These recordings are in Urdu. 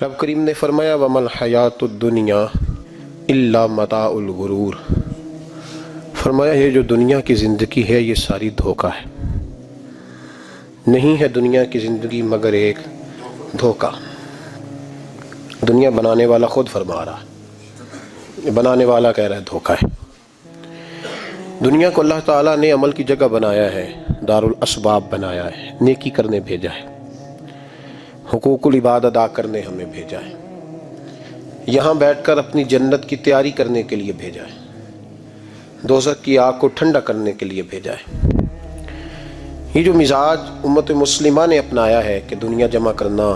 رب کریم نے فرمایا وَمَا الْحَيَاةُ الدُّنْيَا إِلَّا مَتَاعُ الْغُرُورِ، فرمایا یہ جو دنیا کی زندگی ہے یہ ساری دھوکہ ہے، نہیں ہے دنیا کی زندگی مگر ایک دھوکہ۔ دنیا بنانے والا خود فرما رہا ہے، بنانے والا کہہ رہا ہے دھوکہ ہے۔ دنیا کو اللہ تعالیٰ نے عمل کی جگہ بنایا ہے، دار الاسباب بنایا ہے، نیکی کرنے بھیجا ہے، حقوق العباد ادا کرنے ہمیں بھیجا ہے، یہاں بیٹھ کر اپنی جنت کی تیاری کرنے کے لیے بھیجا ہے، دوزخ کی آگ کو ٹھنڈا کرنے کے لیے بھیجا ہے۔ یہ جو مزاج امت مسلمہ نے اپنایا ہے کہ دنیا جمع کرنا،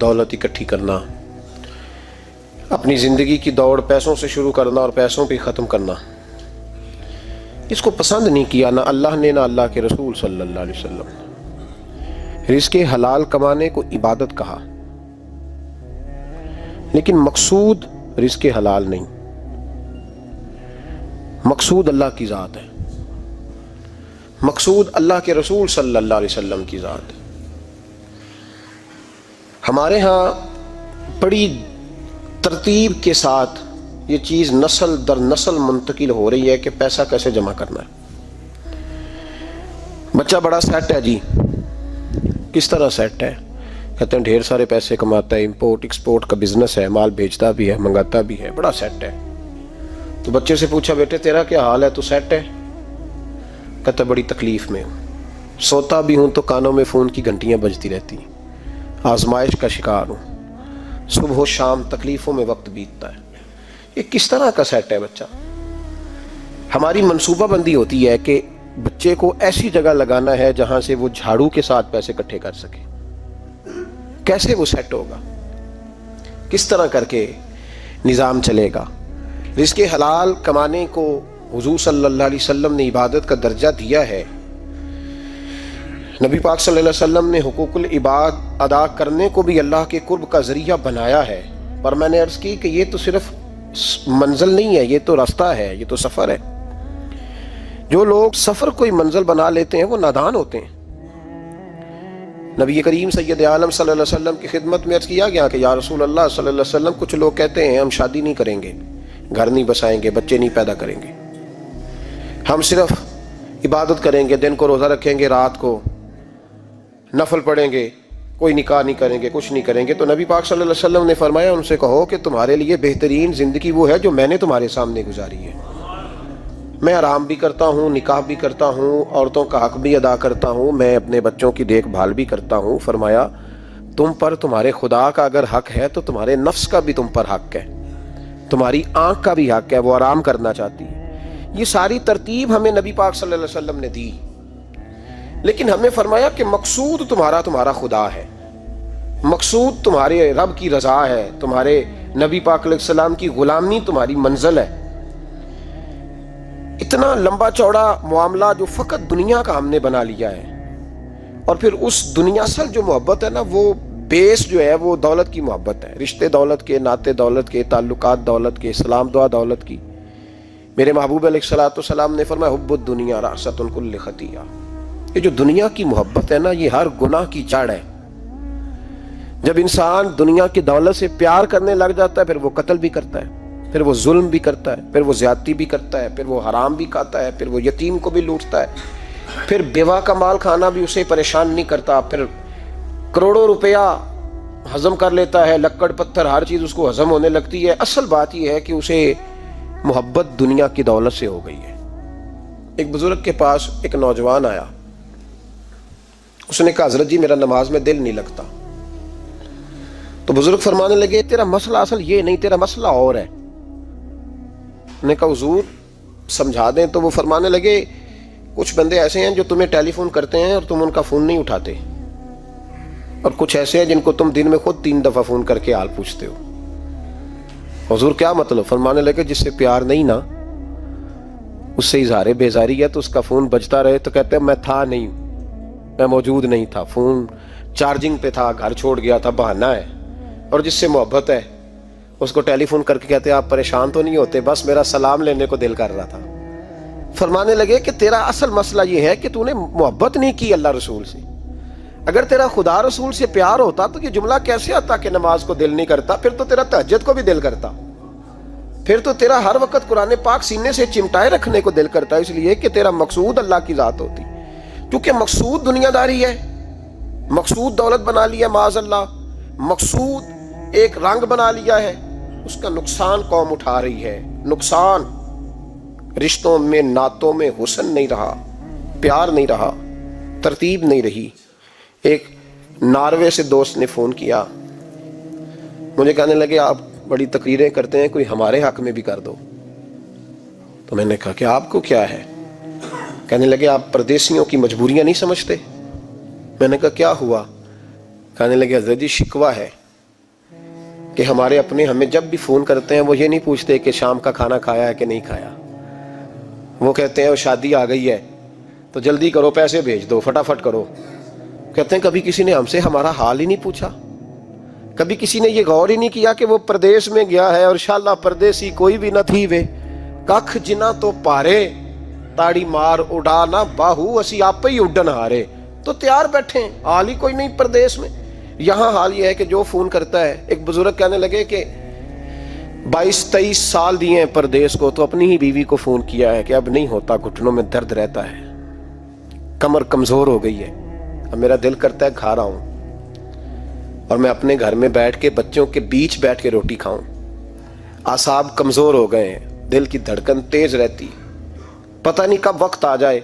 دولت اکٹھی کرنا، اپنی زندگی کی دوڑ پیسوں سے شروع کرنا اور پیسوں پہ ختم کرنا، اس کو پسند نہیں کیا نہ اللہ نے نہ اللہ کے رسول صلی اللہ علیہ وسلم نے۔ رزق حلال کمانے کو عبادت کہا، لیکن مقصود رزق حلال نہیں، مقصود اللہ کی ذات ہے، مقصود اللہ کے رسول صلی اللہ علیہ وسلم کی ذات ہے۔ ہمارے ہاں بڑی ترتیب کے ساتھ یہ چیز نسل در نسل منتقل ہو رہی ہے کہ پیسہ کیسے جمع کرنا ہے۔ بچہ بڑا سیٹ ہے جی، کس طرح سیٹ ہے؟ کہتے ہیں ڈھیر سارے پیسے کماتا ہے، امپورٹ ایکسپورٹ کا بزنس ہے، مال بھیجتا بھی ہے، منگاتا بھی ہے، بڑا سیٹ ہے۔ تو بچے سے پوچھا بیٹے تیرا کیا حال ہے، تو سیٹ ہے؟ کہتا بڑی تکلیف میں ہوں، سوتا بھی ہوں تو کانوں میں فون کی گھنٹیاں بجتی رہتی ہیں، آزمائش کا شکار ہوں، صبح و شام تکلیفوں میں وقت بیتتا ہے۔ یہ کس طرح کا سیٹ ہے بچہ؟ ہماری منصوبہ بندی ہوتی ہے کہ بچے کو ایسی جگہ لگانا ہے جہاں سے وہ جھاڑو کے ساتھ پیسے اکٹھے کر سکے۔ کیسے وہ سیٹ ہوگا؟ کس طرح کر کے نظام چلے گا؟ رزق حلال کمانے کو حضور صلی اللہ علیہ وسلم نے عبادت کا درجہ دیا ہے۔ نبی پاک صلی اللہ علیہ وسلم نے حقوق العباد ادا کرنے کو بھی اللہ کے قرب کا ذریعہ بنایا ہے، پر میں نے عرض کی کہ یہ تو صرف منزل نہیں ہے، یہ تو راستہ ہے، یہ تو سفر ہے۔ جو لوگ سفر کوئی منزل بنا لیتے ہیں وہ نادان ہوتے ہیں۔ نبی کریم سید عالم صلی اللہ علیہ وسلم کی خدمت میں عرض کیا گیا کہ یا رسول اللہ صلی اللہ علیہ وسلم، کچھ لوگ کہتے ہیں ہم شادی نہیں کریں گے، گھر نہیں بسائیں گے، بچے نہیں پیدا کریں گے، ہم صرف عبادت کریں گے، دن کو روزہ رکھیں گے، رات کو نفل پڑھیں گے، کوئی نکاح نہیں کریں گے، کچھ نہیں کریں گے۔ تو نبی پاک صلی اللہ علیہ وسلم نے فرمایا ان سے کہو کہ تمہارے لیے بہترین زندگی وہ ہے جو میں نے تمہارے سامنے گزاری ہے۔ میں آرام بھی کرتا ہوں، نکاح بھی کرتا ہوں، عورتوں کا حق بھی ادا کرتا ہوں، میں اپنے بچوں کی دیکھ بھال بھی کرتا ہوں۔ فرمایا تم پر تمہارے خدا کا اگر حق ہے تو تمہارے نفس کا بھی تم پر حق ہے، تمہاری آنکھ کا بھی حق ہے، وہ آرام کرنا چاہتی ہے۔ یہ ساری ترتیب ہمیں نبی پاک صلی اللہ علیہ وسلم نے دی، لیکن ہمیں فرمایا کہ مقصود تمہارا خدا ہے، مقصود تمہارے رب کی رضا ہے، تمہارے نبی پاک علیہ السلام کی غلامی تمہاری منزل ہے۔ اتنا لمبا چوڑا معاملہ جو فقط دنیا کا ہم نے بنا لیا ہے، اور پھر اس دنیا اصل جو محبت ہے نا، وہ بیس جو ہے وہ دولت کی محبت ہے، رشتے دولت کے، ناطے دولت کے، تعلقات دولت کے، سلام دعا دولت کی۔ میرے محبوب علیہ الصلوۃ والسلام نے فرمایا حب الدنیا رأسۃ کل خطیئہ، یہ جو دنیا کی محبت ہے نا یہ ہر گناہ کی جڑ ہے۔ جب انسان دنیا کی دولت سے پیار کرنے لگ جاتا ہے پھر وہ قتل بھی کرتا ہے، پھر وہ ظلم بھی کرتا ہے، پھر وہ زیادتی بھی کرتا ہے، پھر وہ حرام بھی کھاتا ہے، پھر وہ یتیم کو بھی لوٹتا ہے، پھر بیوہ کا مال کھانا بھی اسے پریشان نہیں کرتا، پھر کروڑوں روپیہ ہضم کر لیتا ہے، لکڑ پتھر ہر چیز اس کو ہضم ہونے لگتی ہے۔ اصل بات یہ ہے کہ اسے محبت دنیا کی دولت سے ہو گئی ہے۔ ایک بزرگ کے پاس ایک نوجوان آیا، اس نے کہا حضرت جی میرا نماز میں دل نہیں لگتا۔ تو بزرگ فرمانے لگے تیرا مسئلہ اصل یہ نہیں، تیرا مسئلہ اور ہے۔ نے کہا حضور سمجھا دیں۔ تو وہ فرمانے لگے کچھ بندے ایسے ہیں جو تمہیں ٹیلی فون کرتے ہیں اور تم ان کا فون نہیں اٹھاتے، اور کچھ ایسے ہیں جن کو تم دن میں خود 3 دفعہ فون کر کے حال پوچھتے ہو۔ حضور کیا مطلب؟ فرمانے لگے جس سے پیار نہیں نا، اس سے اظہار بیزاری ہے تو اس کا فون بجتا رہے تو کہتے ہیں میں تھا نہیں، میں موجود نہیں تھا، فون چارجنگ پہ تھا، گھر چھوڑ گیا تھا، بہانہ ہے۔ اور جس سے محبت ہے اس کو ٹیلی فون کر کے کہتے ہیں آپ پریشان تو نہیں ہوتے، بس میرا سلام لینے کو دل کر رہا تھا۔ فرمانے لگے کہ تیرا اصل مسئلہ یہ ہے کہ تو نے محبت نہیں کی اللہ رسول سے، اگر تیرا خدا رسول سے پیار ہوتا تو یہ جملہ کیسے آتا کہ نماز کو دل نہیں کرتا؟ پھر تو تیرا تہجد کو بھی دل کرتا، پھر تو تیرا ہر وقت قرآن پاک سینے سے چمٹائے رکھنے کو دل کرتا، اس لیے کہ تیرا مقصود اللہ کی ذات ہوتی، کیونکہ مقصود دنیا داری ہے، مقصود دولت بنا لیا معاذ اللہ، مقصود ایک رنگ بنا لیا ہے، اس کا نقصان قوم اٹھا رہی ہے، نقصان رشتوں میں نعتوں میں حسن نہیں رہا، پیار نہیں رہا، ترتیب نہیں رہی۔ ایک ناروے سے دوست نے فون کیا، مجھے کہنے لگے آپ بڑی تقریریں کرتے ہیں، کوئی ہمارے حق میں بھی کر دو۔ تو میں نے کہا کہ آپ کو کیا ہے؟ کہنے لگے آپ پردیسیوں کی مجبوریاں نہیں سمجھتے۔ میں نے کہا کیا ہوا؟ کہنے لگے حضرت جی شکوہ ہے کہ ہمارے اپنے ہمیں جب بھی فون کرتے ہیں وہ یہ نہیں پوچھتے کہ شام کا کھانا کھایا ہے کہ نہیں کھایا، وہ کہتے ہیں وہ شادی آ گئی ہے تو جلدی کرو، پیسے بھیج دو، فٹافٹ کرو۔ کہتے ہیں کبھی کسی نے ہم سے ہمارا حال ہی نہیں پوچھا، کبھی کسی نے یہ غور ہی نہیں کیا کہ وہ پردیس میں گیا ہے، اور شاءاللہ پردیسی کوئی بھی نہ تھی وے، ککھ جنا تو پارے تاڑی مار اڑانا باہو اسی آپ ہی اڈن ہارے۔ تو تیار بیٹھے ہیں، حال ہی کوئی نہیں پردیس میں۔ یہاں حال یہ ہے کہ جو فون کرتا ہے، ایک بزرگ کہنے لگے کہ 22-23 سال دیے ہیں پردیس کو، تو اپنی ہی بیوی کو فون کیا ہے کہ اب نہیں ہوتا، گھٹنوں میں درد رہتا ہے، کمر کمزور ہو گئی ہے، اب میرا دل کرتا ہے کھا رہا ہوں اور میں اپنے گھر میں بیٹھ کے بچوں کے بیچ بیٹھ کے روٹی کھاؤں، اعصاب کمزور ہو گئے ہیں، دل کی دھڑکن تیز رہتی، پتہ نہیں کب وقت آ جائے۔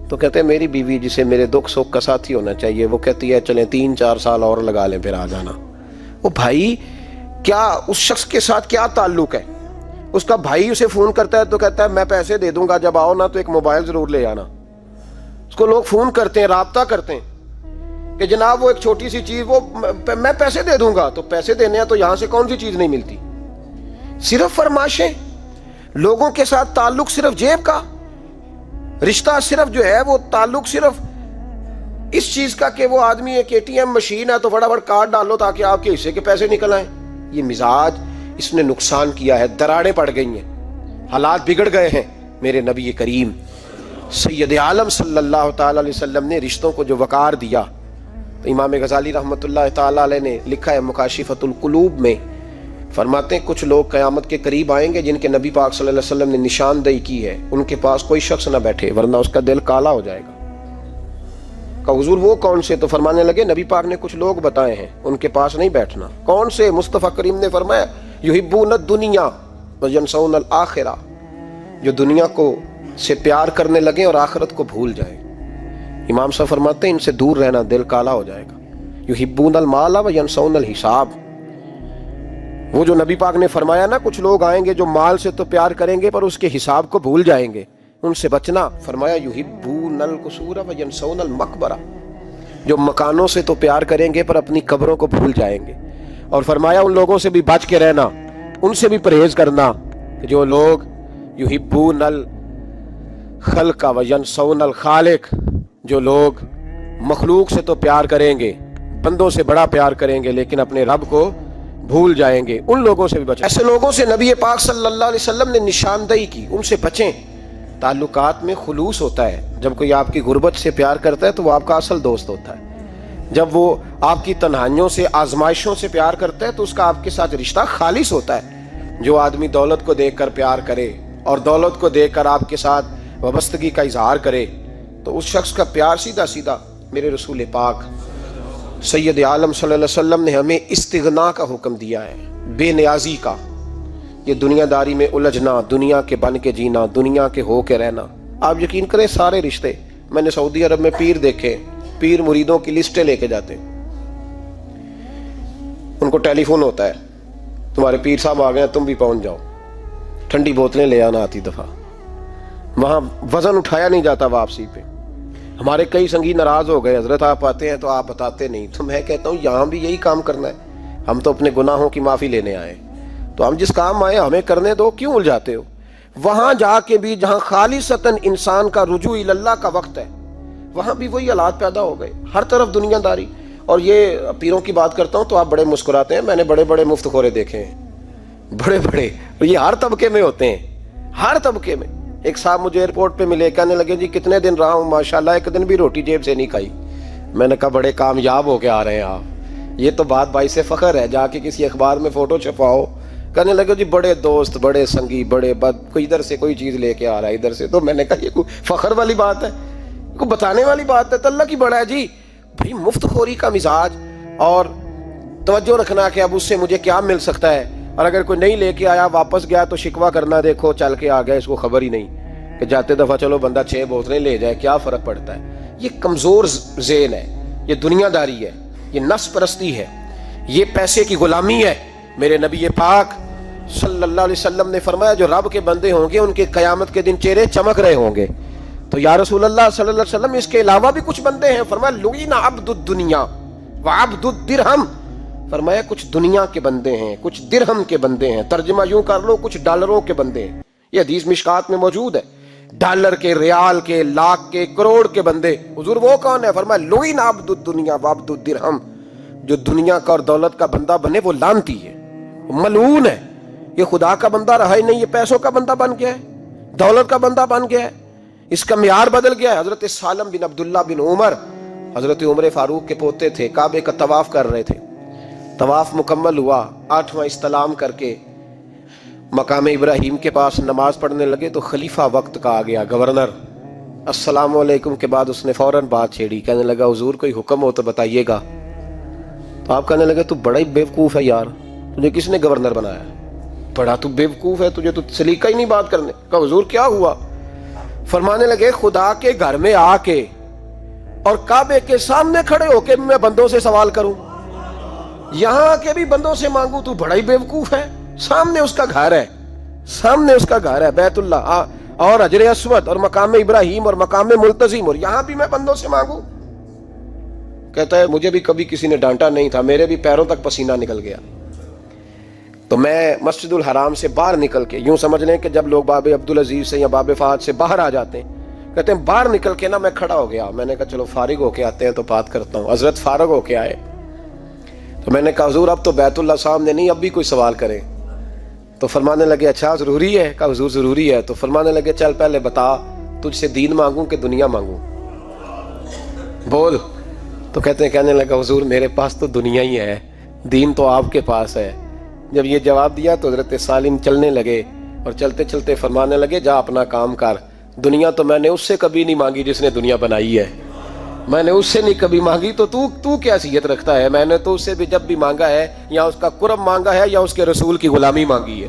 تو کہتے ہیں میری بیوی جسے میرے دکھ سکھ کا ساتھی ہونا چاہیے، وہ کہتی ہے چلیں 3-4 سال اور لگا لیں پھر آ جانا۔ وہ بھائی کیا اس شخص کے ساتھ کیا تعلق ہے؟ اس کا بھائی اسے فون کرتا ہے تو کہتا ہے میں پیسے دے دوں گا، جب آؤ نا تو ایک موبائل ضرور لے آنا۔ اس کو لوگ فون کرتے ہیں، رابطہ کرتے ہیں کہ جناب وہ ایک چھوٹی سی چیز، وہ میں پیسے دے دوں گا، تو پیسے دینے ہیں تو یہاں سے کون سی چیز نہیں ملتی؟ صرف فرمائشیں، لوگوں کے ساتھ تعلق صرف جیب کا، رشتہ صرف جو ہے وہ تعلق صرف اس چیز کا کہ وہ آدمی ایک ATM مشین ہے تو فٹافٹ کارڈ ڈالو تاکہ آپ کے حصے کے پیسے نکل آئیں۔ یہ مزاج اس نے نقصان کیا ہے، دراڑیں پڑ گئی ہیں، حالات بگڑ گئے ہیں۔ میرے نبی کریم سید عالم صلی اللہ تعالی علیہ وسلم نے رشتوں کو جو وقار دیا، تو امام غزالی رحمۃ اللہ تعالی علیہ نے لکھا ہے مکاشفۃ القلوب میں، فرماتے ہیں کچھ لوگ قیامت کے قریب آئیں گے جن کے نبی پاک صلی اللہ علیہ وسلم نے نشاندہی کی ہے، ان کے پاس کوئی شخص نہ بیٹھے ورنہ اس کا دل کالا ہو جائے گا۔ کہا حضور وہ کون سے؟ تو فرمانے لگے نبی پاک نے کچھ لوگ بتائے ہیں، ان کے پاس نہیں بیٹھنا۔ کون سے؟ مصطفیٰ کریم نے فرمایا یحبون الدنیا وینسون الآخرہ، جو دنیا کو سے پیار کرنے لگے اور آخرت کو بھول جائے۔ امام صاحب فرماتے ہیں ان سے دور رہنا، دل کالا ہو جائے گا۔ یحبون المال وینسون الحساب، وہ جو نبی پاک نے فرمایا نا کچھ لوگ آئیں گے جو مال سے تو پیار کریں گے پر اس کے حساب کو بھول جائیں گے، ان سے بچنا۔ فرمایا یحبون القصور وینسون المقبرہ، جو مکانوں سے تو پیار کریں گے پر اپنی قبروں کو بھول جائیں گے۔ اور فرمایا ان لوگوں سے بھی بچ کے رہنا، ان سے بھی پرہیز کرنا جو لوگ یحبون الخلق وینسون الخالق، جو لوگ مخلوق سے تو پیار کریں گے، بندوں سے بڑا پیار کریں گے لیکن اپنے رب کو بھول جائیں گے، ان لوگوں سے بھی بچیں۔ ایسے لوگوں سے نبی پاک صلی اللہ علیہ وسلم نے نشاندہی کی، ان سے بچیں۔ تعلقات میں خلوص ہوتا ہے، جب کوئی آپ کی غربت سے پیار کرتا ہے تو وہ آپ کا اصل دوست ہوتا ہے، جب وہ آپ کی تنہائیوں سے آزمائشوں سے پیار کرتا ہے تو اس کا آپ کے ساتھ رشتہ خالص ہوتا ہے۔ جو آدمی دولت کو دیکھ کر پیار کرے اور دولت کو دیکھ کر آپ کے ساتھ وابستگی کا اظہار کرے تو اس شخص کا پیار سیدھا سیدھا، میرے رسول پاک سید عالم صلی اللہ علیہ وسلم نے ہمیں استغنا کا حکم دیا ہے، بے نیازی کا۔ یہ دنیا داری میں الجھنا، دنیا کے بن کے جینا، دنیا کے ہو کے رہنا، آپ یقین کریں سارے رشتے، میں نے سعودی عرب میں پیر دیکھے، پیر مریدوں کی لسٹیں لے کے جاتے، ان کو ٹیلی فون ہوتا ہے تمہارے پیر صاحب آ گئے تم بھی پہنچ جاؤ، ٹھنڈی بوتلیں لے آنا آتی دفعہ، وہاں وزن اٹھایا نہیں جاتا واپسی پہ۔ ہمارے کئی سنگی ناراض ہو گئے، حضرت آپ آتے ہیں تو آپ بتاتے نہیں، تو میں کہتا ہوں یہاں بھی یہی کام کرنا ہے، ہم تو اپنے گناہوں کی معافی لینے آئے، تو ہم جس کام آئے ہمیں کرنے دو، کیوں الجھاتے ہو؟ وہاں جا کے بھی جہاں خالصتاً انسان کا رجوع اللہ کا وقت ہے، وہاں بھی وہی حالات پیدا ہو گئے، ہر طرف دنیا داری۔ اور یہ پیروں کی بات کرتا ہوں تو آپ بڑے مسکراتے ہیں، میں نے بڑے بڑے مفت خورے دیکھے ہیں، بڑے بڑے، یہ ہر طبقے میں ہوتے ہیں، ہر طبقے میں۔ ایک صاحب مجھے ایئرپورٹ پہ ملے، کہنے لگے جی کتنے دن رہا ہوں، ماشاءاللہ ایک دن بھی روٹی جیب سے نہیں کھائی۔ میں نے کہا بڑے کامیاب ہو کے آ رہے ہیں آپ، یہ تو بات باعث فخر ہے، جا کے کسی اخبار میں فوٹو چھپاؤ۔ کہنے لگے جی بڑے دوست، بڑے سنگی، بڑے کوئی ادھر سے کوئی چیز لے کے آ رہا ہے ادھر سے۔ تو میں نے کہا یہ کوئی فخر والی بات ہے، کوئی بتانے والی بات ہے؟ تو اللہ کی بڑا ہے جی بھائی، مفت خوری کا مزاج، اور توجہ رکھنا کہ اب اس سے مجھے کیا مل سکتا ہے، اور اگر کوئی نہیں لے کے آیا واپس گیا تو شکوہ کرنا، دیکھو چل کے آ گیا، اس کو خبر ہی نہیں کہ جاتے دفعہ چلو بندہ 6 بوتلیں لے جائے، کیا فرق پڑتا ہے۔ یہ کمزور ذہن ہے، یہ دنیا داری ہے، یہ نفس پرستی ہے، یہ پیسے کی غلامی ہے۔ میرے نبی پاک صلی اللہ علیہ وسلم نے فرمایا جو رب کے بندے ہوں گے ان کے قیامت کے دن چہرے چمک رہے ہوں گے۔ تو یا رسول اللہ صلی اللہ علیہ وسلم اس کے علاوہ بھی کچھ بندے ہیں؟ فرمایا لعین عبد الدنیا وعبد الدرہم، فرمایا کچھ دنیا کے بندے ہیں، کچھ درہم کے بندے ہیں، ترجمہ یوں کر لو کچھ ڈالروں کے بندے ہیں۔ یہ حدیث مشکات میں موجود ہے، ڈالر کے، ریال کے، لاکھ کے، کروڑ کے بندے۔ حضور وہ کون ہے؟ فرمایا لعین عبد الدنیا وعبد الدرہم، جو دنیا کا اور دولت کا بندہ بنے وہ لعنتی ہے، ملعون ہے۔ یہ خدا کا بندہ رہا ہی نہیں، یہ پیسوں کا بندہ بن گیا ہے، دولت کا بندہ بن گیا ہے، اس کا معیار بدل گیا ہے۔ حضرت سالم بن عبداللہ بن عمر، حضرت عمر فاروق کے پوتے تھے، کعبے کا طواف کر رہے تھے۔ طواف مکمل ہوا، 8واں استلام کر کے مقام ابراہیم کے پاس نماز پڑھنے لگے تو خلیفہ وقت کا آ گیا، گورنر۔ السلام علیکم کے بعد اس نے فوراً بات چھیڑی، کہنے لگا حضور کوئی حکم ہو تو بتائیے گا۔ تو آپ کہنے لگے تو بڑا ہی بیوقوف ہے یار، تجھے کس نے گورنر بنایا؟ بڑا تو بیوقوف ہے، تجھے تو سلیقہ ہی نہیں بات کرنے کا۔ حضور کیا ہوا؟ فرمانے لگے خدا کے گھر میں آ کے اور کعبے کے سامنے کھڑے ہو کے میں بندوں سے سوال کروں، یہاں آ کے بھی بندوں سے مانگوں، تو بڑا ہی بیوقوف ہے۔ سامنے اس کا گھر ہے، سامنے اس کا گھر ہے بیت اللہ اور حجر اسود اور مقام ابراہیم اور مقام ملتزم، اور یہاں بھی میں بندوں سے مانگوں؟ کہتا ہے مجھے بھی کبھی کسی نے ڈانٹا نہیں تھا، میرے بھی پیروں تک پسینہ نکل گیا۔ تو میں مسجد الحرام سے باہر نکل کے، یوں سمجھ لیں کہ جب لوگ باب عبدالعزیز سے یا باب فہد سے باہر آ جاتے ہیں، کہتے ہیں باہر نکل کے نا میں کھڑا ہو گیا، میں نے کہا چلو فارغ ہو کے آتے ہیں تو بات کرتا ہوں۔ حضرت فارغ ہو کے آئے تو میں نے کہا حضور اب تو بیت اللہ سامنے نہیں، اب بھی کوئی سوال کرے؟ تو فرمانے لگے اچھا ضروری ہے؟ کہا حضور ضروری ہے۔ تو فرمانے لگے چل پہلے بتا تجھ سے دین مانگوں کہ دنیا مانگوں، بول۔ تو کہنے لگا حضور میرے پاس تو دنیا ہی ہے، دین تو آپ کے پاس ہے۔ جب یہ جواب دیا تو حضرت سالم چلنے لگے، اور چلتے چلتے فرمانے لگے جا اپنا کام کر، دنیا تو میں نے اس سے کبھی نہیں مانگی جس نے دنیا بنائی ہے، میں نے اس سے نہیں کبھی مانگی، تو تو کیا حیثیت رکھتا ہے؟ میں نے تو اس سے بھی جب بھی مانگا ہے یا اس کا قرب مانگا ہے یا اس کے رسول کی غلامی مانگی ہے،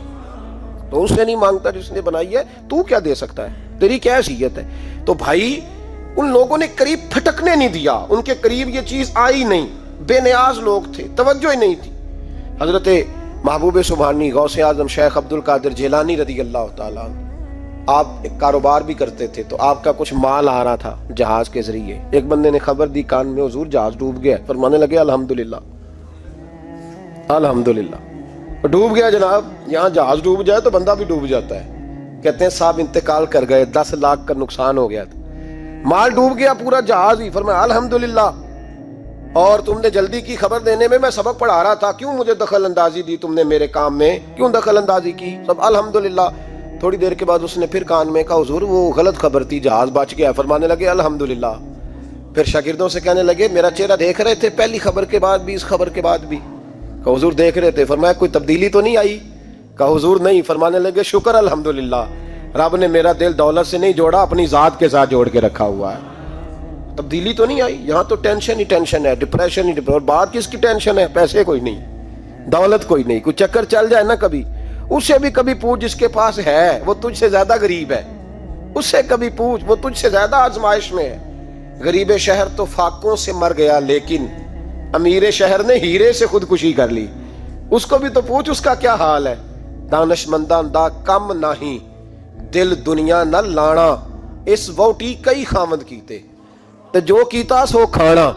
تو اس سے نہیں مانگتا جس نے بنائی ہے، تو کیا دے سکتا ہے؟ تیری کیا حیثیت ہے؟ تو بھائی ان لوگوں نے قریب پھٹکنے نہیں دیا، ان کے قریب یہ چیز آئی نہیں، بے نیاز لوگ تھے، توجہ ہی نہیں تھی۔ حضرت محبوب سبحانی غوث اعظم شیخ عبد القادر جیلانی رضی اللہ تعالیٰ عنہ، آپ ایک کاروبار بھی کرتے تھے، تو آپ کا کچھ مال آ رہا تھا جہاز کے ذریعے۔ ایک بندے نے خبر دی کان میں حضور جہاز ڈوب گیا، فرمانے لگے الحمدللہ الحمدللہ، ڈوب گیا جناب، یہاں جہاز ڈوب جائے تو بندہ بھی ڈوب جاتا ہے۔ کہتے ہیں صاحب انتقال کر گئے، 10 لاکھ کا نقصان ہو گیا تھا، مال ڈوب گیا پورا جہاز ہی۔ فرمایا الحمدللہ، اور تم نے جلدی کی خبر دینے میں سبق پڑھا رہا تھا، کیوں مجھے دخل اندازی دی تم نے میرے کام میں، کیوں دخل اندازی کی؟ سب الحمدللہ۔ تھوڑی دیر کے بعد اس نے پھر کان میں کہا حضور وہ غلط خبر تھی، جہاز بچ گیا۔ فرمانے لگے الحمدللہ۔ پھر شاگردوں سے کہنے لگے میرا چہرہ دیکھ رہے تھے پہلی خبر کے بعد بھی، اس خبر کے بعد بھی؟ کہا حضور دیکھ رہے تھے۔ فرمایا کوئی تبدیلی تو نہیں آئی؟ کہا حضور نہیں۔ فرمانے لگے شکر الحمدللہ، رب نے میرا دل دولت سے نہیں جوڑا، اپنی ذات کے ساتھ جوڑ کے رکھا ہوا ہے، تبدیلی تو نہیں آئی۔ یہاں تو ٹینشن ہی ٹینشن ہے، ڈپریشن ہی ڈپریشن، اور بات کس کی ٹینشن ہے؟ پیسے کوئی نہیں، دولت کوئی نہیں، کوئی چکر چل جائے نا کبھی، اس سے بھی کبھی پوچھ جس کے پاس ہے وہ تجھ سے زیادہ غریب ہے، اس سے کبھی پوچھ وہ تجھ سے زیادہ آزمائش میں ہے۔ غریب شہر تو فاقوں سے مر گیا، لیکن امیر شہر نے ہیرے سے خودکشی کر لی، اس کو بھی تو پوچھ اس کا کیا حال ہے۔ دانش مندان دا کم نہیں، دل دنیا نہ لانا، اس ووٹی کئی خامد کیتے، تو جو کیتا سو کھانا۔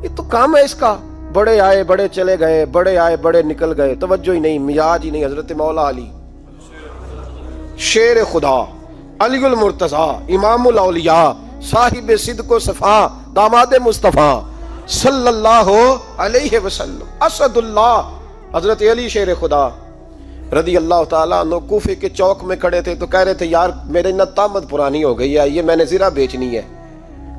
یہ تو کام ہے اس کا، بڑے آئے بڑے چلے گئے، بڑے آئے بڑے نکل گئے، توجہ ہی نہیں، مزاج ہی نہیں۔ حضرت مولا علی شیر خدا، علی المرتضی، امام الاولیاء، صاحب صدق و صفا، داماد مصطفیٰ صلی اللہ علیہ وسلم، اسد اللہ، حضرت علی شیر خدا رضی اللہ تعالیٰ عنہ کوفے کے چوک میں کھڑے تھے تو کہہ رہے تھے یار میرے نہ طامت پرانی ہو گئی ہے، یہ میں نے زرہ بیچنی ہے۔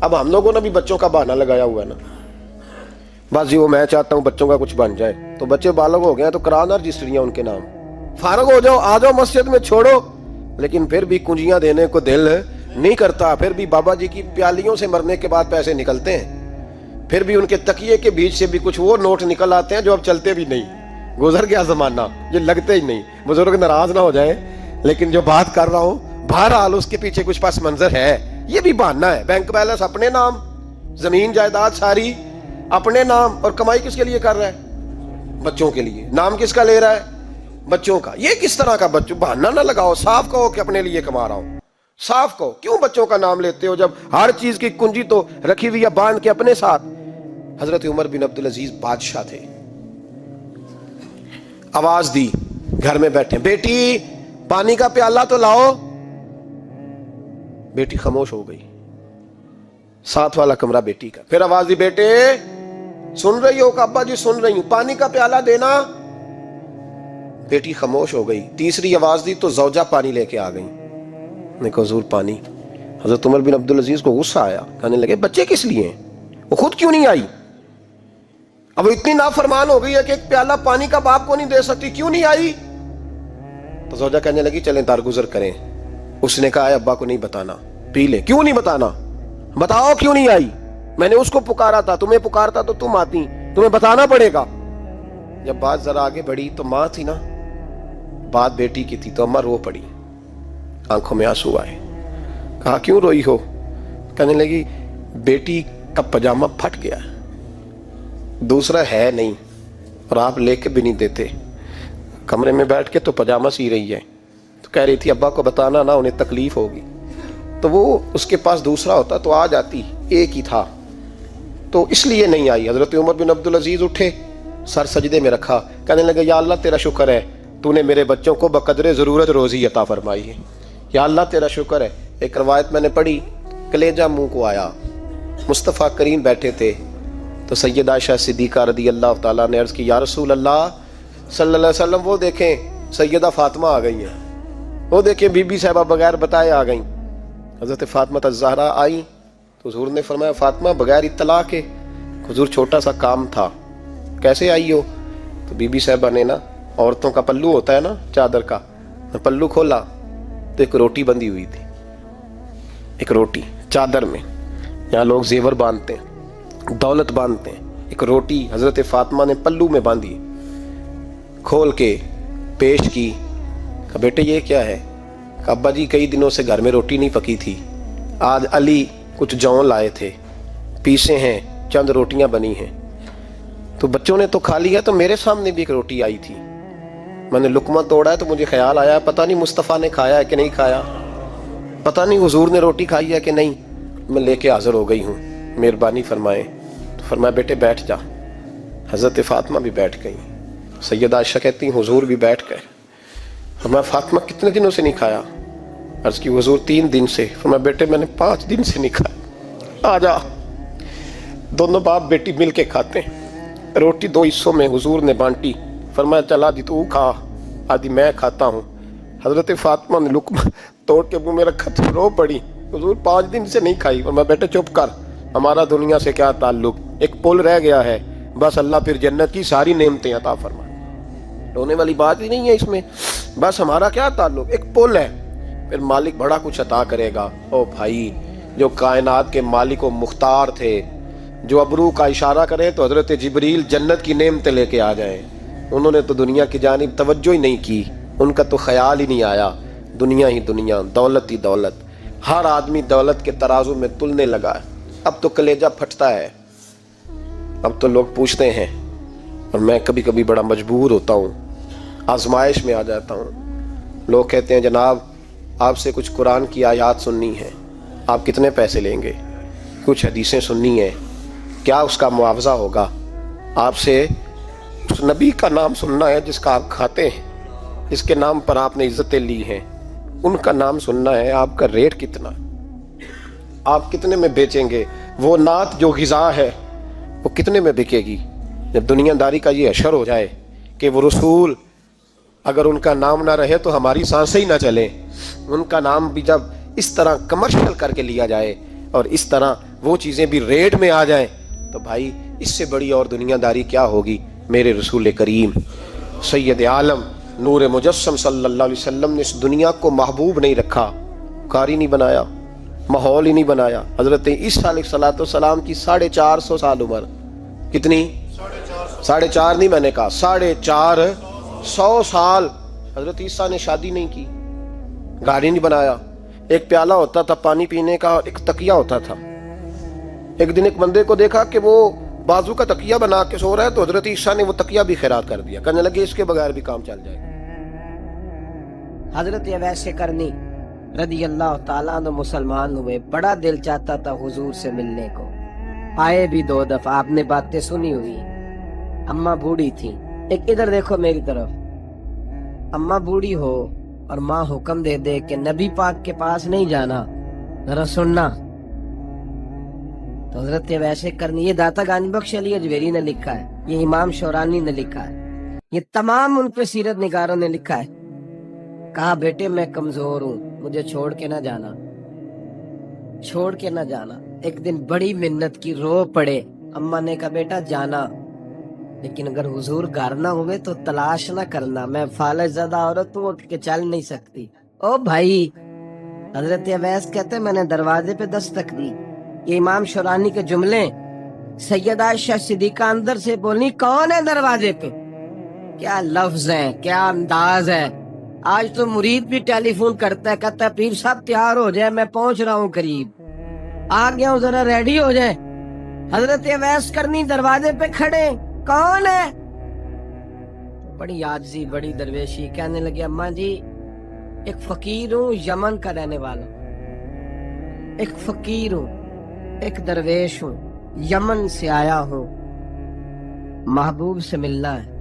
اب ہم لوگوں نے بھی بچوں کا بہانہ لگایا ہوا ہے نا، بس جی وہ میں چاہتا ہوں بچوں کا کچھ بن جائے، تو بچے بالغ ہو گئے ہیں تو کرانا رجسٹریاں ان کے نام، فارغ ہو جاؤ، آ جاؤ مسجد میں چھوڑو، لیکن پھر بھی کنجیاں دینے کو دل نہیں کرتا، پھر بھی بابا جی کی پیالیوں سے مرنے کے بعد پیسے نکلتے ہیں، پھر بھی ان کے تکیے کے بیچ سے بھی کچھ وہ نوٹ نکل آتے ہیں جو اب چلتے بھی نہیں، گزر گیا زمانہ، یہ لگتے ہی نہیں، بزرگ ناراض نہ ہو جائیں، لیکن جو بات کر رہا ہوں بہرحال اس کے پیچھے کچھ پس منظر ہے، یہ بھی بہانہ ہے۔ بینک بیلنس اپنے نام، زمین جائیداد ساری اپنے نام، اور کمائی کس کے لیے کر رہا ہے؟ بچوں کے لیے۔ نام کس کا لے رہا ہے؟ بچوں کا۔ یہ کس طرح کا بچوں؟ بہانہ نہ لگاؤ، صاف کہو کہ اپنے لیے کما رہا ہوں، صاف کہو۔ کیوں بچوں کا نام لیتے ہو جب ہر چیز کی کنجی تو رکھی ہوئی ہے باندھ کے اپنے ساتھ؟ حضرت عمر بن عبدالعزیز بادشاہ تھے، آواز دی، گھر میں بیٹھے، بیٹی پانی کا پیالہ تو لاؤ۔ بیٹی خاموش ہو گئی، ساتھ والا کمرہ بیٹی کا۔ پھر آواز دی، بیٹے سن رہی ہو کہ ابا جی سن رہی ہوں، پانی کا پیالہ دینا۔ بیٹی خاموش ہو گئی۔ تیسری آواز دی تو زوجہ پانی لے کے آ گئی، نے کہا حضور پانی۔ حضرت عمر بن عبدالعزیز کو غصہ آیا، کہنے لگے بچے کس لیے ہیں، وہ خود کیوں نہیں آئی؟ اب وہ اتنی نافرمان ہو گئی ہے کہ ایک پیالہ پانی کا باپ کو نہیں دے سکتی، کیوں نہیں آئی؟ تو زوجہ کہنے لگی چلیں درگزر کریں۔ اس نے کہا ابا کو نہیں بتانا، پی لے۔ کیوں نہیں بتانا؟ بتاؤ کیوں نہیں آئی؟ میں نے اس کو پکارا تھا، تمہیں پکارتا تو تم آتی، تمہیں بتانا پڑے گا۔ جب بات ذرا آگے بڑھی تو ماں تھی نا، بات بیٹی کی تھی، تو اماں رو پڑی، آنکھوں میں آنسو آئے۔ کہا کیوں روئی ہو؟ کہنے لگی بیٹی کا پجامہ پھٹ گیا، دوسرا ہے نہیں، اور آپ لے کے بھی نہیں دیتے، کمرے میں بیٹھ کے تو پجامہ سی رہی ہے، تو کہہ رہی تھی ابا کو بتانا نا، انہیں تکلیف ہوگی، تو وہ اس کے پاس دوسرا ہوتا تو آ جاتی، ایک ہی تھا، تو اس لیے نہیں آئی۔ حضرت عمر بن عبدالعزیز اٹھے، سر سجدے میں رکھا، کہنے لگے یا اللہ تیرا شکر ہے، تو نے میرے بچوں کو بقدر ضرورت روزی عطا فرمائی ہے، یا اللہ تیرا شکر ہے۔ ایک روایت میں نے پڑھی، کلیجہ منہ کو آیا، مصطفیٰ کریم بیٹھے تھے، تو سیدہ عائشہ صدیقہ رضی اللہ تعالیٰ نے عرض کی یا رسول اللہ صلی اللہ علیہ وسلم، وہ دیکھیں سیدہ فاطمہ آ گئی ہیں، وہ دیکھیں بی بی صاحبہ بغیر بتائے آ گئیں۔ حضرت فاطمہ الزہرا آئی تو حضور نے فرمایا فاطمہ بغیر اطلاع کے؟ حضور چھوٹا سا کام تھا۔ کیسے آئی ہو؟ تو بی بی صاحبہ نے نا، عورتوں کا پلو ہوتا ہے نا چادر کا، پلو کھولا تو ایک روٹی بندھی ہوئی تھی، ایک روٹی چادر میں، یہاں لوگ زیور باندھتے ہیں، دولت باندھتے ہیں، ایک روٹی حضرت فاطمہ نے پلو میں باندھی، کھول کے پیش کی۔ کہا بیٹے یہ کیا ہے؟ کہا ابا جی کئی دنوں سے گھر میں روٹی نہیں پکی تھی، آج علی کچھ جون لائے تھے، پیسے ہیں، چند روٹیاں بنی ہیں، تو بچوں نے تو کھا لیا، تو میرے سامنے بھی ایک روٹی آئی تھی، میں نے لقمہ توڑا ہے تو مجھے خیال آیا پتہ نہیں مصطفیٰ نے کھایا ہے کہ نہیں کھایا، پتہ نہیں حضور نے روٹی کھائی ہے کہ نہیں، میں لے کے حاضر ہو گئی ہوں، مہربانی فرمائیں۔ تو فرمایا بیٹے بیٹھ جا۔ حضرت فاطمہ بھی بیٹھ گئی، سیدہ عائشہ کہتی ہیں حضور بھی بیٹھ گئے۔ فرمایا فاطمہ کتنے دنوں سے نہیں کھایا؟ عرض کی حضور 3 دن سے۔ فرمایا بیٹے میں نے 5 دن سے نہیں کھایا، آ جا۔ دونوں باپ بیٹی مل کے کھاتے ہیں، روٹی 2 حصوں میں حضور نے بانٹی، فرمایا چل آدھی تو کھا، آدھی میں کھاتا ہوں۔ حضرت فاطمہ نے لقمہ توڑ کے منہ میں رکھا تو رو پڑی، حضور 5 دن سے نہیں کھائی۔ فرمایا بیٹے چپ کر، ہمارا دنیا سے کیا تعلق، ایک پل رہ گیا ہے، بس اللہ پھر جنت کی ساری نعمتیں عطا فرمائے، رونے والی بات ہی نہیں ہے اس میں، بس ہمارا کیا تعلق، ایک پل ہے، پھر مالک بڑا کچھ عطا کرے گا۔ او بھائی، جو کائنات کے مالک و مختار تھے، جو ابرو کا اشارہ کرے تو حضرت جبریل جنت کی نعمتیں لے کے آ جائیں، انہوں نے تو دنیا کی جانب توجہ ہی نہیں کی، ان کا تو خیال ہی نہیں آیا، دنیا ہی دنیا، دولت ہی دولت، ہر آدمی دولت کے ترازو میں تلنے لگا ہے۔ اب تو کلیجہ پھٹتا ہے، اب تو لوگ پوچھتے ہیں، اور میں کبھی کبھی بڑا مجبور ہوتا ہوں، آزمائش میں آ جاتا ہوں، لوگ کہتے ہیں جناب آپ سے کچھ قرآن کی آیات سننی ہے، آپ کتنے پیسے لیں گے؟ کچھ حدیثیں سننی ہیں، کیا اس کا معاوضہ ہوگا؟ آپ سے اس نبی کا نام سننا ہے جس کا آپ کھاتے ہیں، جس کے نام پر آپ نے عزتیں لی ہیں، ان کا نام سننا ہے، آپ کا ریٹ کتنا، آپ کتنے میں بیچیں گے؟ وہ نعت جو غذا ہے وہ کتنے میں بکے گی؟ جب دنیا داری کا یہ حشر ہو جائے کہ وہ رسول اگر ان کا نام نہ رہے تو ہماری سانسیں ہی نہ چلیں، ان کا نام بھی جب اس طرح کمرشل کر کے لیا جائے اور اس طرح وہ چیزیں بھی ریٹ میں آ جائیں تو بھائی اس سے بڑی اور دنیا داری کیا ہوگی. میرے رسول کریم سید عالم نور مجسم صلی اللہ علیہ وسلم نے اس دنیا کو محبوب نہیں رکھا, کاری نہیں بنایا, ماحول ہی نہیں بنایا. حضرت عیسیٰ علیہ الصلوۃ والسلام کی 450 سال عمر, کتنی؟ 4.5 نہیں, میں نے کہا 450 سال. حضرت عیسیٰ نے شادی نہیں کی, گاڑی نہیں بنایا, ایک پیالہ ہوتا تھا پانی پینے کا اور ایک تکیہ ہوتا تھا. ایک دن ایک بندے کو دیکھا کہ وہ بازو کا تکیہ بنا کے سو رہا ہے, تو حضرت عیسیٰ نے وہ تکیہ بھی خیرات کر دیا, کہنے لگے اس کے بغیر بھی کام چل جائے گا. حضرت اویس کرنی رضی اللہ تعالیٰ عنہ مسلمان ہوئے, بڑا دل چاہتا تھا حضور سے ملنے کو. آئے بھی 2 دفعہ, آپ نے باتیں سنی ہوئی. اماں بوڑھی تھی, ایک ادھر دیکھو میری طرف. اماں بوڑھی ہو اور ماں حکم دے دے کہ نبی پاک کے پاس نہیں جانا, ذرا سننا. تو حضرت ویسے کرنی, یہ داتا گانج بخش علی اجویری نے لکھا ہے, یہ امام شورانی نے لکھا ہے, یہ تمام ان پہ سیرت نگاروں نے لکھا ہے. کہا بیٹے میں کمزور ہوں, مجھے چھوڑ کے نہ جانا, چھوڑ کے نہ جانا. ایک دن بڑی منت کی, رو پڑے. اماں نے کہا بیٹا جانا, لیکن اگر حضور گھر نہ ہوئے تو تلاش نہ کرنا, میں فالج زدہ عورت ہوں, اٹھ کے چل نہیں سکتی. او بھائی, حضرت اویس کہتے میں نے دروازے پہ دستک دی. یہ امام شورانی کے جملے. سیدہ عائشہ صدیقہ اندر سے بولی کون ہے دروازے پہ؟ کیا لفظ ہیں, کیا انداز ہے. آج تو مرید بھی ٹیلی فون کرتا ہے, کہتا ہے پیر صاحب تیار ہو جائے, میں پہنچ رہا ہوں, قریب آ گیا ہوں, ذرا ریڈی ہو جائے. حضرت اویس کرنی دروازے پہ کھڑے, کون ہے؟ بڑی عاجزی, بڑی درویشی, کہنے لگے اماں جی ایک فقیر ہوں, یمن کا رہنے والا, ایک فقیر ہوں, ایک درویش ہوں, یمن سے آیا ہوں, محبوب سے ملنا ہے.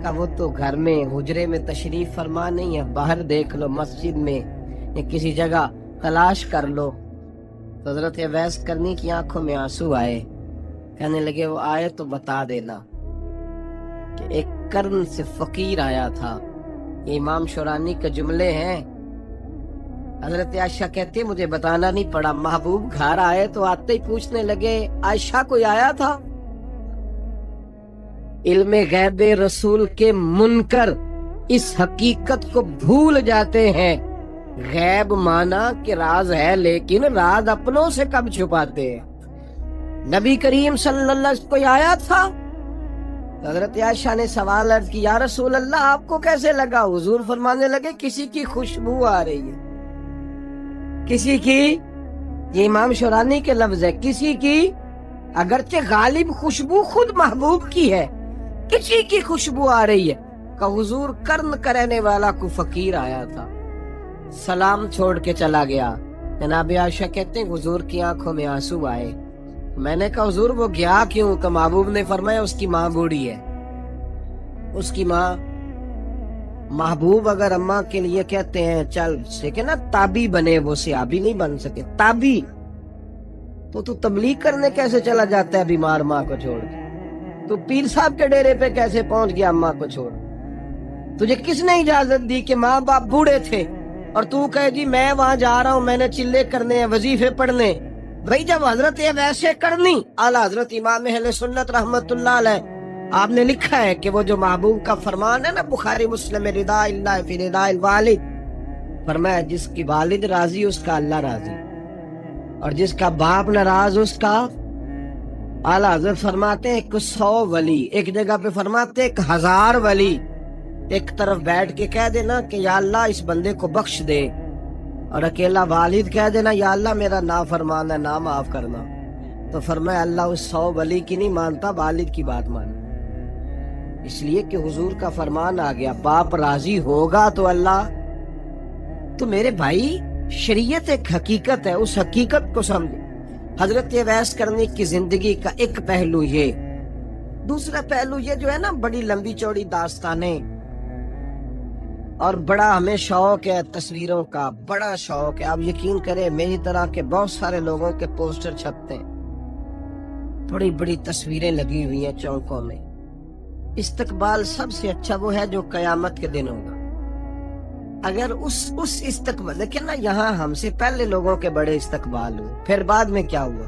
کہ وہ تو گھر میں حجرے میں تشریف فرما نہیں ہے, باہر دیکھ لو, مسجد میں یا کسی جگہ تلاش کر لو. تو حضرت اویس کرنی کی آنکھوں میں آنسو آئے, کہنے لگے وہ آئے تو بتا دینا کہ ایک کرن سے فقیر آیا تھا. یہ امام شورانی کے جملے ہیں. حضرت عائشہ کہتے ہیں مجھے بتانا نہیں پڑا, محبوب گھر آئے تو آتے ہی پوچھنے لگے عائشہ کوئی آیا تھا؟ علم غیب رسول کے منکر اس حقیقت کو بھول جاتے ہیں. غیب مانا کہ راز ہے, لیکن راز اپنوں سے کب چھپاتے ہیں. نبی کریم صلی اللہ علیہ وسلم کوئی آیا تھا؟ حضرت عائشہ نے سوال عرض کی یا رسول اللہ آپ کو کیسے لگا؟ حضور فرمانے لگے کسی کی خوشبو آ رہی ہے, کسی کی, یہ امام شورانی کے لفظ ہے, کسی کی, اگرچہ غالب خوشبو خود محبوب کی ہے, کسی کی خوشبو آ رہی ہے. کہ حضور کرن کرنے والا کو فقیر آیا تھا, سلام چھوڑ کے چلا گیا. جناب عائشہ کہتے ہیں حضور کی آنکھوں میں آنسو آئے. میں نے کہا حضور وہ گیا کیوں؟ کہ محبوب نے فرمایا اس کی ماں بوڑھی ہے, اس کی ماں. محبوب اگر اماں کے لیے کہتے ہیں چل سیکھے نا تابی بنے, وہ صحابی نہیں بن سکے, تابی, تو تبلیغ کرنے کیسے چلا جاتا ہے بیمار ماں کو چھوڑ کے؟ تو پیر صاحب کے ڈیرے پہ کیسے پہنچ گیا اماں کو چھوڑ؟ تجھے کس نے اجازت دی کہ ماں باپ بوڑھے تھے اور تو کہے جی میں وہاں جا رہا ہوں, میں نے چلے کرنے ہیں, وظیفے پڑھنے؟ بھائی جب حضرت ویسے کرنی اعلیٰ حضرت امام اہل سنت رحمت اللہ علیہ, آپ نے لکھا ہے کہ وہ جو محبوب کا فرمان ہے نا بخاری مسلم, رضا اللہ فی رضا الوالد, فرمایا جس کی والد راضی اس کا اللہ راضی, اور جس کا باپ ناراض اس کا. اعلیٰ حضرت فرماتے ہیں 100 ولی, ایک جگہ پہ فرماتے ہیں 1000 ولی ایک طرف بیٹھ کے کہہ دینا کہ یا اللہ اس بندے کو بخش دے, اور اکیلا والد کہہ دینا یا اللہ میرا نافرمان ہے نہ معاف کرنا. تو فرمایا اللہ اس 100 ولی کی نہیں مانتا, والد کی بات مانا. اس لیے کہ حضور کا فرمان آ گیا باپ راضی ہوگا تو اللہ. تو میرے بھائی شریعت ایک حقیقت ہے, اس حقیقت کو سمجھ. حضرت اویس کرنی کی زندگی کا ایک پہلو یہ, دوسرا پہلو یہ جو ہے نا بڑی لمبی چوڑی داستانیں, اور بڑا ہمیں شوق ہے تصویروں کا, بڑا شوق ہے. آپ یقین کریں میری طرح کے بہت سارے لوگوں کے پوسٹر چھپتے ہیں, بڑی بڑی تصویریں لگی ہوئی ہیں چوکوں میں. استقبال سب سے اچھا وہ ہے جو قیامت کے دن ہوگا. اگر اس استقبال, دیکھیں نا یہاں ہم سے پہلے لوگوں کے بڑے استقبال ہوئے, پھر بعد میں کیا ہوا,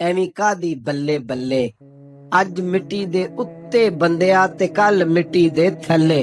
ਐਵੇਂ ਕਾਦੀ ਬੱਲੇ ਬੱਲੇ। ਅੱਜ ਮਿੱਟੀ ਦੇ ਉੱਤੇ ਬੰਦਿਆ ਤੇ ਕੱਲ ਮਿੱਟੀ ਦੇ ਥੱਲੇ।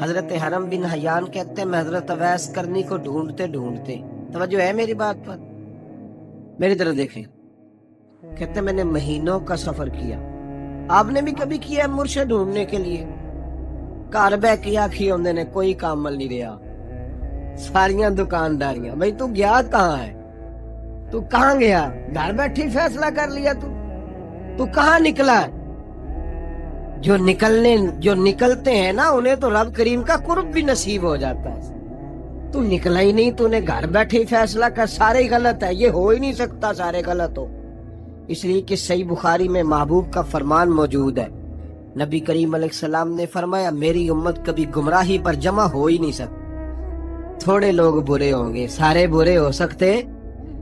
حضرت حرم بن حیان کہتے ہیں میں حضرت اویس کرنی کو ڈھونڈتے ڈھونڈتے، توجہ ہے میری بات پر، میری طرف دیکھیں، کہتے ہیں میں نے مہینوں کا سفر کیا، آپ نے بھی کبھی کیا ہے مرشد ڈھونڈنے کے لیے؟ گھر بہ کیا کھی ہوندے نے، کوئی کام مل نہیں رہا، ساریاں دکانداریاں، بھئی تو گیا کہاں ہے؟ تو کہاں گیا؟ گھر بیٹھی فیصلہ کر لیا تو کہاں نکلا ہے؟ جو نکلتے ہیں نا انہیں تو رب کریم کا قرب بھی نصیب ہو جاتا ہے۔ تو نکلا ہی نہیں، تو نے گھر بیٹھے فیصلہ کر سارے غلط ہے، یہ ہو ہی نہیں سکتا سارے غلط ہو، اس لیے کہ صحیح بخاری میں محبوب کا فرمان موجود ہے، نبی کریم علیہ السلام نے فرمایا میری امت کبھی گمراہی پر جمع ہو ہی نہیں سکتی، تھوڑے لوگ برے ہوں گے، سارے برے ہو سکتے؟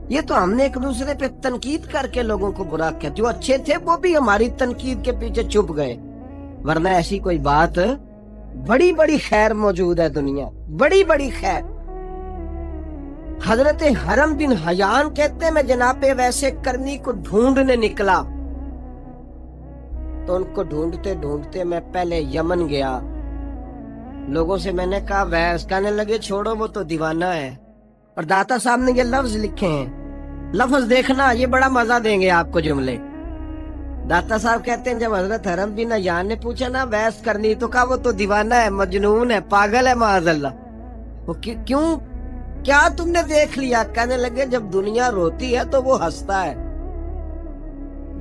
یہ تو ہم نے ایک دوسرے پہ تنقید کر کے لوگوں کو برا کیا، جو اچھے تھے وہ بھی ہماری تنقید کے پیچھے چھپ گئے، ورنہ ایسی کوئی بات، بڑی بڑی خیر موجود ہے دنیا، بڑی بڑی خیر۔ حضرت حرم بن حیان کہتے ہیں میں جناب ویسے کرنی کو ڈھونڈنے نکلا، تو ان کو ڈھونڈتے ڈھونڈتے میں پہلے یمن گیا، لوگوں سے میں نے کہا ویس، کہنے لگے چھوڑو وہ تو دیوانہ ہے، اور داتا صاحب نے یہ لفظ لکھے ہیں، لفظ دیکھنا یہ بڑا مزہ دیں گے آپ کو جملے۔ داتا صاحب کہتے ہیں جب حضرت حرم بن حیان نے پوچھا نا ویس کرنی، تو کہا وہ تو دیوانہ ہے، مجنون ہے، پاگل ہے معاذ اللہ۔ وہ کیوں؟ کیا تم نے دیکھ لیا؟ کہنے لگے جب دنیا روتی ہے تو وہ ہنستا ہے،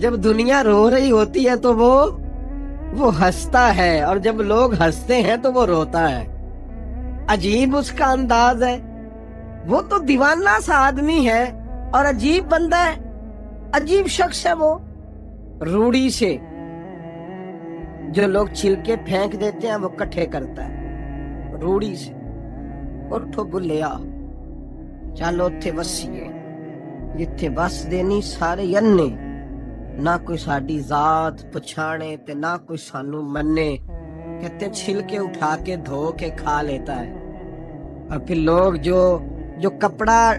جب دنیا رو رہی ہوتی ہے تو وہ ہنستا ہے، اور جب لوگ ہنستے ہیں تو وہ روتا ہے، عجیب اس کا انداز ہے، وہ تو دیوانہ سا آدمی ہے اور عجیب بندہ ہے، عجیب شخص ہے وہ۔ روڑی سے جو لوگ چھلکے پھینک دیتے ہیں وہ کٹھے کرتا ہے، روڑی سے۔ اٹھو بلیا چلو تھے وسیے جتھے بس دینی سارے ینے، نہ کوئی ساڈی ذات پچھانے تے نہ کوئی سانو منے، کہتے چھلکے اٹھا کے دھو کے کھا لیتا ہے، اور پھر لوگ جو کپڑا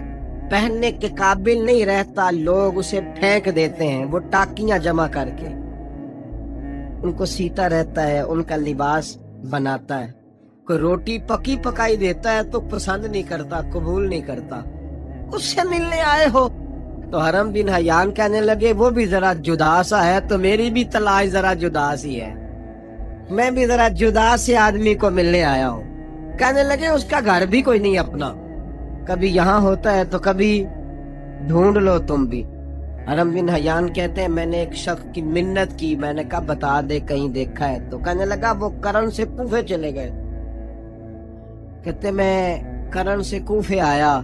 پہننے کے قابل نہیں رہتا لوگ اسے پھینک دیتے ہیں، وہ ٹاکیاں جمع کر کے ان کو سیتا رہتا ہے، ان کا لباس بناتا ہے۔ کوئی روٹی پکی پکائی دیتا ہے تو پسند نہیں کرتا، قبول نہیں کرتا، اس سے ملنے آئے ہو؟ تو حرم بن حیان کہنے لگے وہ بھی ذرا جدا سا ہے تو میری بھی تلاش ذرا جدا سی ہے، میں بھی ذرا جدا سے آدمی کو ملنے آیا ہوں۔ کہنے لگے اس کا گھر بھی کوئی نہیں اپنا، کبھی یہاں ہوتا ہے تو کبھی ڈھونڈ لو تم بھی۔ حرم بن حیان کہتے ہیں میں نے ایک شخص کی منت کی، میں نے کہا بتا دے کہیں دیکھا ہے، تو کہنے لگا وہ کرن سے کوفے چلے گئے۔ کہتے میں کرن سے کوفے آیا،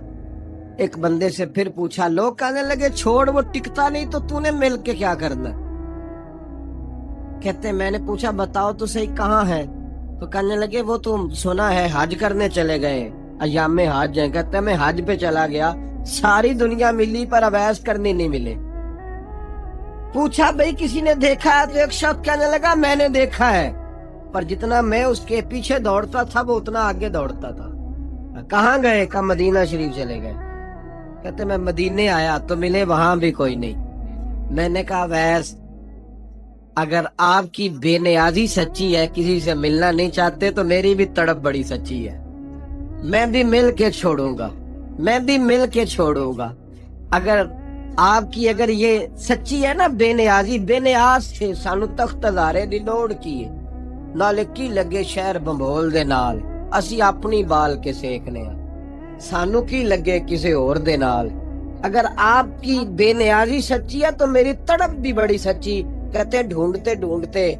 ایک بندے سے پھر پوچھا، لوگ کہنے لگے چھوڑ وہ ٹکتا نہیں تو تو نے مل کے کیا کرنا؟ کہتے میں نے پوچھا بتاؤ تو صحیح کہاں ہے؟ تو کہنے لگے وہ تو سنا ہے حج کرنے چلے گئے، ایام میں حج ہیں۔ کہتے میں حج پہ چلا گیا، ساری دنیا ملی پر اویس کرنے نہیں ملے۔ پوچھا بھئی کسی نے دیکھا ہے؟ تو ایک شخص کہنے لگا میں نے دیکھا ہے، پر جتنا میں اس کے پیچھے دوڑتا تھا وہ اتنا آگے دوڑتا تھا۔ کہاں گئے؟ کہا مدینہ شریف چلے گئے۔ کہتے میں مدینے آیا تو ملے وہاں بھی کوئی نہیں۔ میں نے کہا ویس اگر آپ کی بے نیازی سچی ہے، کسی سے ملنا نہیں چاہتے، تو میری بھی تڑپ بڑی سچی ہے، میں بھی مل کے چھوڑوں گا، میں بھی مل کے چھوڑوں گا۔ اگر آپ کی اگر یہ سچی ہے نا بے نیازی، بے نیاز سے سانو تخت ہزارے دی لوڑ کی ہے، نالے کی لگے شہر بمبول دے نال، اسی اپنی بال کے سیکھنے ہیں، سانو کی لگے کسی اور دے نال۔ اگر آپ کی بے نیازی سچی ہے تو میری تڑپ بھی بڑی سچی۔ کہتے ڈھونڈتے ڈھونڈتے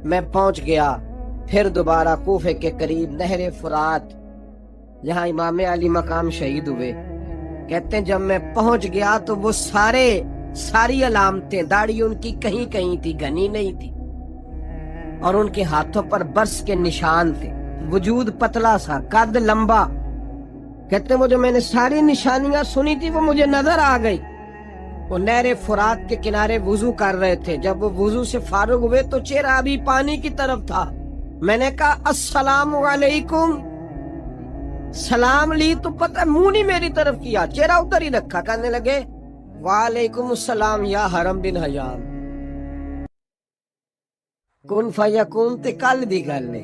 میں پہنچ گیا، پھر دوبارہ کوفے کے قریب نہر فرات جہاں امام علی مقام شہید ہوئے۔ کہتے ہیں جب میں پہنچ گیا تو وہ ساری علامتیں، داڑھی ان کی کہیں کہیں تھی، گھنی نہیں تھی، اور ان کے ہاتھوں پر برس کے نشان تھے، وجود پتلا سا، قد لمبا۔ کہتے ہیں وہ جو میں نے ساری نشانیاں سنی تھی وہ مجھے نظر آ گئی۔ وہ نہر فرات کے کنارے وضو کر رہے تھے، جب وہ وضو سے فارغ ہوئے تو چہرہ ابھی پانی کی طرف تھا۔ میں نے کہا السلام علیکم، سلام لی تو پتہ منہ نہیں میری طرف کیا، چہرہ ادھر ہی رکھا۔ کہنے لگے وعلیکم السلام یا حرم بن حیان، کن فیکون تے کل دی گل نے،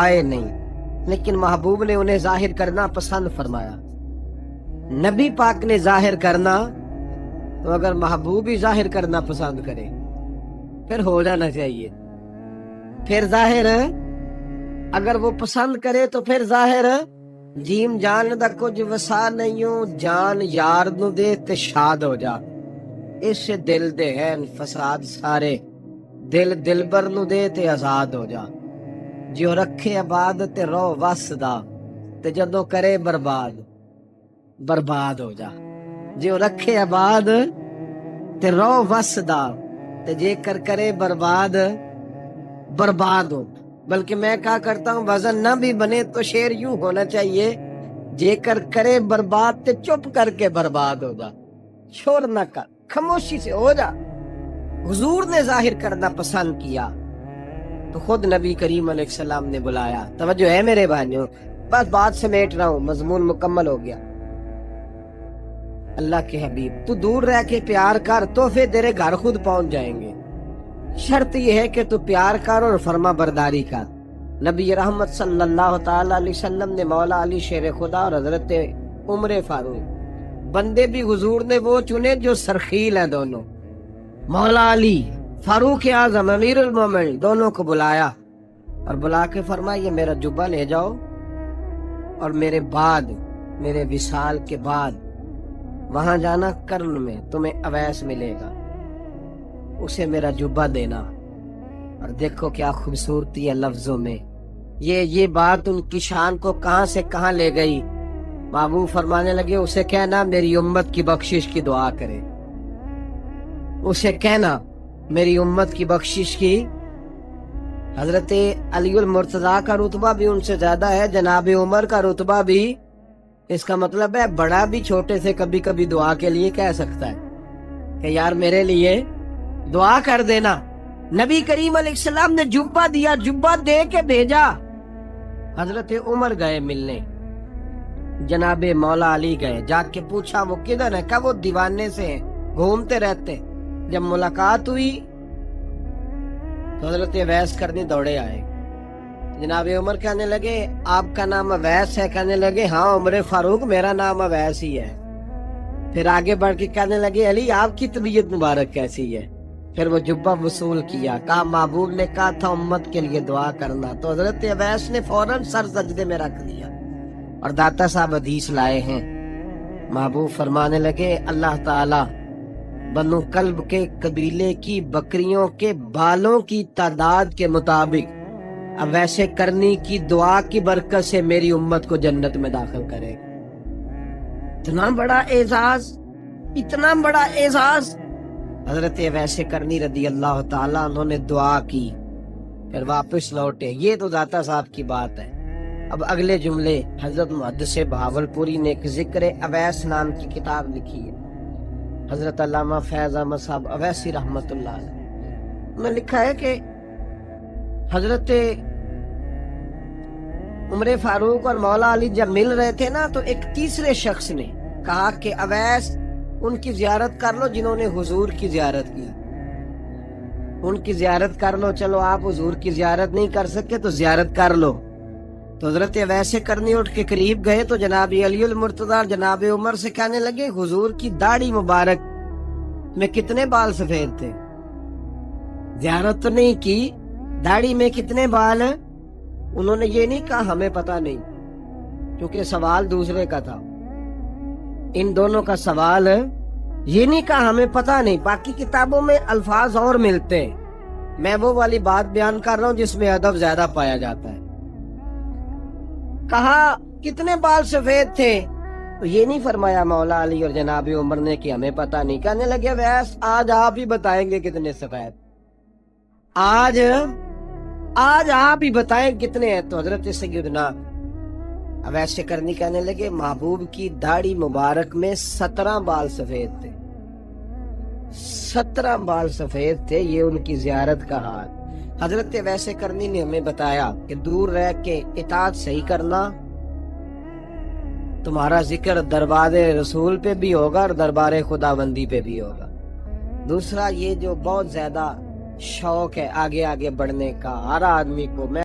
آئے نہیں، لیکن محبوب نے انہیں ظاہر کرنا پسند فرمایا۔ نبی پاک نے ظاہر کرنا، تو اگر محبوب ہی ظاہر کرنا پسند کرے پھر ہو جانا چاہیے۔ پھر ظاہر اگر وہ پسند کرے تو پھر ظاہر جیم جان دا کچھ وسا نہیں، جان یار نو دے تے شاد ہو جا، اس سے دل دے ہیں فساد سارے، دل دلبر نو دے تے آزاد ہو جا، جو رکھے آباد تے رو وسدا تے جدوں کرے برباد برباد ہو جا، جو رکھے آباد تے رو وسدا تے جے کر کرے برباد برباد ہو۔ بلکہ میں کہا کرتا ہوں وزن نہ بھی بنے تو شعر یوں ہونا چاہیے، جے کر کرے برباد تے چپ کر کے برباد ہو جا، شور نہ کر، خاموشی سے ہو جا۔ حضور نے ظاہر کرنا پسند کیا تو خود نبی کریم علیہ السلام نے بلایا۔ توجہ ہے میرے بھائیوں، بس بات سمیٹ رہا ہوں، مضمون مکمل ہو گیا۔ اللہ کے حبیب تو دور رہ کے پیار کر، تحفے تیرے گھر خود پہنچ جائیں گے، شرط یہ ہے کہ تو پیار کر اور فرما برداری کر۔ نبی رحمت صلی اللہ تعالی علیہ وسلم نے مولا علی شیر خدا اور حضرت عمر فاروق، بندے بھی حضور نے وہ چنے جو سرخیل ہیں دونوں، مولا علی فاروق اعظم امیر المومنین، دونوں کو بلایا اور بلا کے فرمایا یہ میرا جبہ لے جاؤ اور میرے بعد، میرے وصال کے بعد وہاں جانا کرن میں تمہیں اویس ملے گا، اسے میرا جبہ دینا۔ اور دیکھو کیا خوبصورتی ہے لفظوں میں، یہ بات ان کی شان کو کہاں سے کہاں لے گئی۔ محبوب فرمانے لگے اسے کہنا میری امت کی بخشش کی دعا کرے، اسے کہنا میری امت کی بخشش کی۔ حضرت علی المرتضیٰ کا رتبہ بھی ان سے زیادہ ہے، جناب عمر کا رتبہ بھی، اس کا مطلب ہے بڑا بھی چھوٹے سے کبھی کبھی دعا کے لیے کہہ سکتا ہے کہ یار میرے لیے دعا کر دینا۔ نبی کریم علیہ السلام نے جبہ دیا، جبہ دے کے بھیجا۔ حضرت عمر گئے ملنے، جناب مولا علی گئے، جا کے پوچھا وہ کدھر ہے، کہا وہ دیوانے سے ہیں، گھومتے رہتے۔ جب ملاقات ہوئی تو حضرت اویس کرنی دوڑے آئے، جناب عمر کہنے لگے آپ کا نام اویس ہے؟ کہنے لگے ہاں عمر فاروق میرا نام اویس ہی ہے۔ پھر آگے بڑھ کے کہنے لگے علی آپ کی طبیعت مبارک کیسی ہے؟ پھر وہ جبہ وصول کیا، کہا محبوب نے کہا تھا امت کے لیے دعا کرنا، تو حضرت اویس نے فوراً سر سجدے میں رکھ دیا۔ اور داتا صاحب حدیث لائے ہیں، محبوب فرمانے لگے اللہ تعالی بنو کلب کے قبیلے کی بکریوں کے بالوں کی تعداد کے مطابق اویس کرنی کی دعا کی برکت سے میری امت کو جنت میں داخل کرے۔ اتنا بڑا اعزاز، اتنا بڑا اعزاز۔ حضرت اویس کرنی رضی اللہ تعالیٰ انہوں نے دعا کی، پھر واپس لوٹے۔ یہ تو داتا صاحب کی بات ہے۔ اب اگلے جملے حضرت محدث بہاولپوری نے ایک ذکر اویس نام کی کتاب لکھی ہے، حضرت علامہ فیض احمد صاحب اویسی رحمت اللہ علیہ، انہوں نے لکھا ہے کہ حضرت عمر فاروق اور مولا علی جب مل رہے تھے نا تو ایک تیسرے شخص نے کہا کہ اویس ان کی زیارت کر لو جنہوں نے حضور کی زیارت کی، ان کی زیارت کر لو، چلو آپ حضور کی زیارت نہیں کر سکے تو زیارت کر لو۔ تو حضرت اویس کرنی اٹھ کے قریب گئے تو جناب علی المرتضیٰ اور جناب عمر سے کہنے لگے حضور کی داڑھی مبارک میں کتنے بال سفید تھے؟ زیارت تو نہیں کی، داڑھی میں کتنے بال ہیں؟ انہوں نے یہ نہیں کہا ہمیں پتہ نہیں، کیونکہ سوال دوسرے کا تھا، ان دونوں کا سوال ہے، یہ نہیں کہا ہمیں پتہ نہیں۔ باقی کتابوں میں الفاظ اور ملتے ہیں، میں وہ والی بات بیان کر رہا ہوں جس میں ادب زیادہ پایا جاتا ہے۔ کہا کتنے بال سفید تھے؟ تو یہ نہیں فرمایا مولا علی اور جناب عمر نے کہ ہمیں پتہ نہیں۔ کہنے لگے ویس آج آپ ہی بتائیں گے کتنے سفید، آج آپ ہی بتائیں کتنے ہیں۔ تو حضرت سیدنا اویس کرنی کہنے لگے محبوب کی داڑھی مبارک میں 17 بال سفید تھے، 17 بال سفید تھے، یہ ان کی زیارت کا حال۔ حضرت اویس کرنی نے ہمیں بتایا کہ دور رہ کے اطاعت صحیح کرنا، تمہارا ذکر دربار رسول پہ بھی ہوگا اور دربار خداوندی پہ بھی ہوگا۔ دوسرا یہ جو بہت زیادہ شوق ہے آگے آگے بڑھنے کا ہر آدمی کو، میں